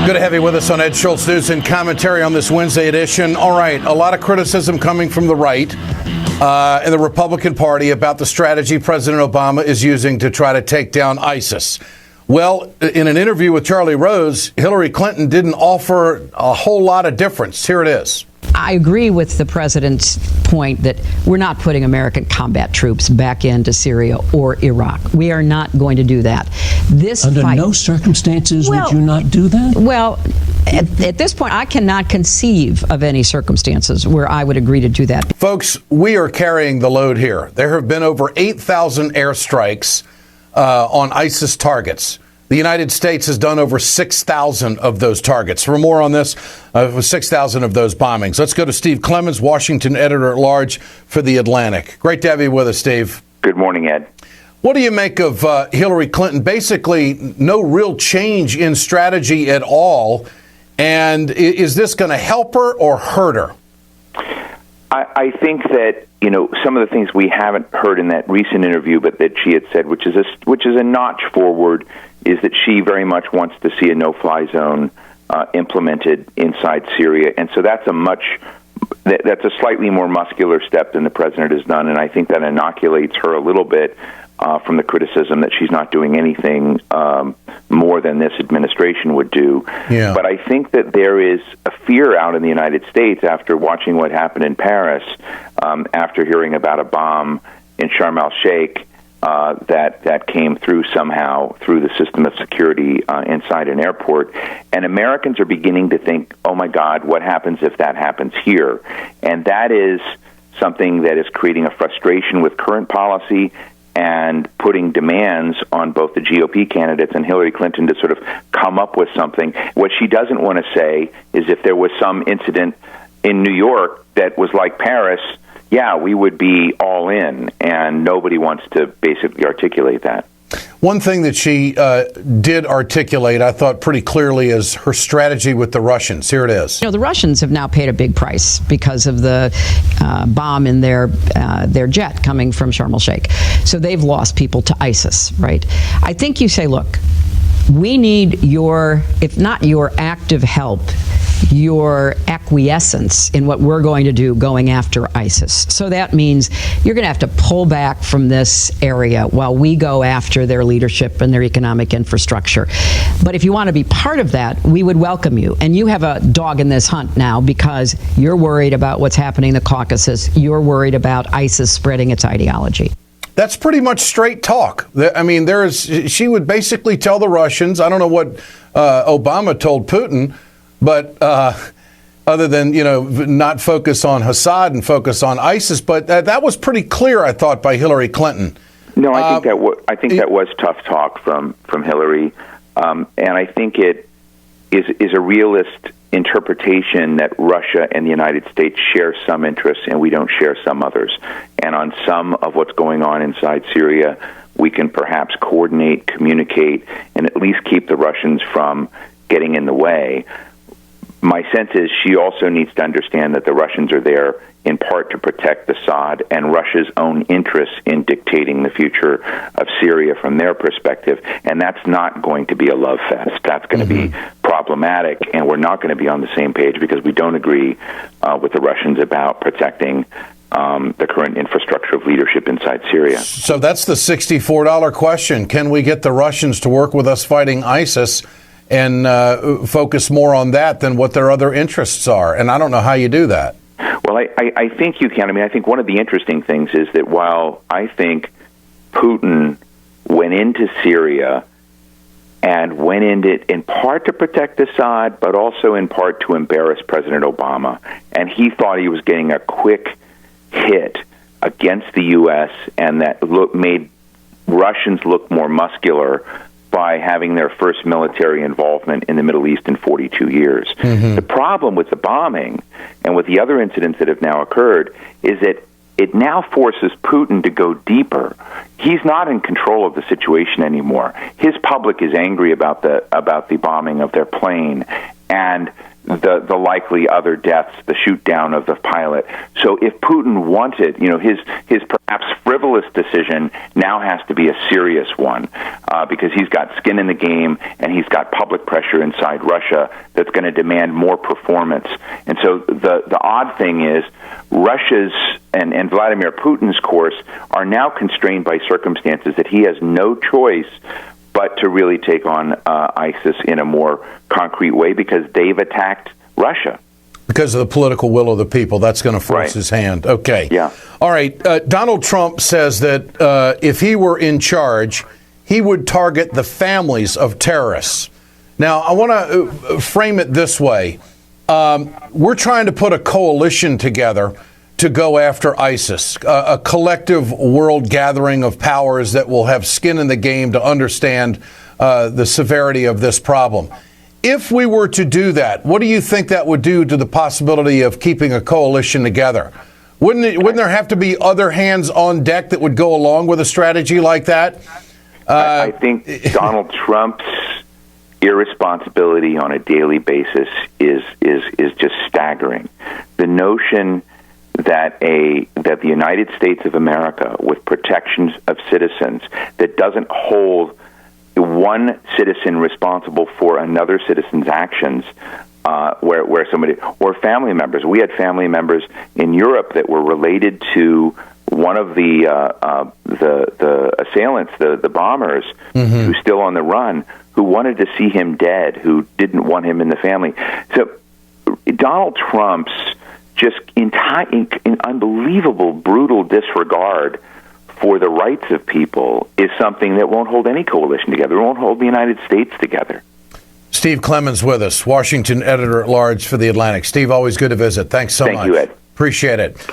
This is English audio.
Good to have you with us on Ed Schultz News and Commentary on this Wednesday edition. All right, a lot of criticism coming from the right and the Republican Party about the strategy President Obama is using to try to take down ISIS. Well, in an interview with Charlie Rose, Hillary Clinton didn't offer a whole lot of difference. Here it is. I agree with the president's point that we're not putting American combat troops back into Syria or Iraq. We are not going to do that. Under no circumstances would you not do that? Well, at this point, I cannot conceive of any circumstances where I would agree to do that. Folks, we are carrying the load here. There have been over 8,000 airstrikes on ISIS targets. The United States has done over 6,000 of those targets. For more on this, 6,000 of those bombings. Let's go to Steve Clemons, Washington editor-at-large for The Atlantic. Great to have you with us, Steve. Good morning, Ed. What do you make of Hillary Clinton? Basically, no real change in strategy at all. And is this going to help her or hurt her? I think that, some of the things we haven't heard in that recent interview, but that she had said, which is a notch forward, is that she very much wants to see a no-fly zone implemented inside Syria. And so that's a slightly more muscular step than the president has done, and I think that inoculates her a little bit from the criticism that she's not doing anything more than this administration would do. Yeah. But I think that there is a fear out in the United States after watching what happened in Paris, after hearing about a bomb in Sharm el-Sheikh that came through somehow through the system of security inside an airport. And Americans are beginning to think, oh, my God, what happens if that happens here? And that is something that is creating a frustration with current policy and putting demands on both the GOP candidates and Hillary Clinton to sort of come up with something. What she doesn't want to say is if there was some incident in New York that was like Paris, yeah, we would be all in, and nobody wants to basically articulate that. One thing that she did articulate, I thought pretty clearly, is her strategy with the Russians. Here it is. The Russians have now paid a big price because of the bomb in their jet coming from Sharm el-Sheikh. So they've lost people to ISIS, right? I think you say, look, we need your, if not your active help, your acquiescence in what we're going to do going after ISIS. So that means you're going to have to pull back from this area while we go after their leadership and their economic infrastructure. But if you want to be part of that, we would welcome you. And you have a dog in this hunt now because you're worried about what's happening in the Caucasus. You're worried about ISIS spreading its ideology. That's pretty much straight talk. I mean, she would basically tell the Russians, I don't know what Obama told Putin, but other than, not focus on Assad and focus on ISIS. But that was pretty clear, I thought, by Hillary Clinton. No, I think that was tough talk from Hillary. And I think it is a realist interpretation that Russia and the United States share some interests and we don't share some others. And on some of what's going on inside Syria, we can perhaps coordinate, communicate, and at least keep the Russians from getting in the way. My sense is she also needs to understand that the Russians are there in part to protect Assad and Russia's own interests in dictating the future of Syria from their perspective. And that's not going to be a love fest. That's going to be problematic, and we're not going to be on the same page because we don't agree with the Russians about protecting the current infrastructure of leadership inside Syria. So that's the $64 question. Can we get the Russians to work with us fighting ISIS and focus more on that than what their other interests are? And I don't know how you do that. Well, I think you can. I mean, I think one of the interesting things is that while I think Putin went into Syria and went into it in part to protect Assad, but also in part to embarrass President Obama, and he thought he was getting a quick hit against the U.S. and that made Russians look more muscular by having their first military involvement in the Middle East in 42 years. The problem with the bombing and with the other incidents that have now occurred is that it now forces Putin to go deeper. He's not in control of the situation anymore. His public is angry about the bombing of their plane, and the likely other deaths, the shoot down of the pilot. So if Putin wanted, his perhaps frivolous decision now has to be a serious one, because he's got skin in the game and he's got public pressure inside Russia that's going to demand more performance. And so the odd thing is Russia's and Vladimir Putin's course are now constrained by circumstances that he has no choice but to really take on ISIS in a more concrete way, because they've attacked Russia. Because of the political will of the people, that's going to force his hand. Okay. Yeah. All right. Donald Trump says that if he were in charge, he would target the families of terrorists. Now, I want to frame it this way. We're trying to put a coalition together to go after ISIS, a collective world gathering of powers that will have skin in the game to understand the severity of this problem. If we were to do that, what do you think that would do to the possibility of keeping a coalition together? Wouldn't there have to be other hands on deck that would go along with a strategy like that? I think Donald Trump's irresponsibility on a daily basis is just staggering. The notion that the United States of America, with protections of citizens, that doesn't hold one citizen responsible for another citizen's actions, where somebody or family members. We had family members in Europe that were related to one of the assailants, the bombers, who's still on the run, who wanted to see him dead, who didn't want him in the family. So Donald Trump's just in unbelievable, brutal disregard for the rights of people is something that won't hold any coalition together. It won't hold the United States together. Steve Clemons with us, Washington editor-at-large for The Atlantic. Steve, always good to visit. Thanks so much. Thank you, Ed. Appreciate it.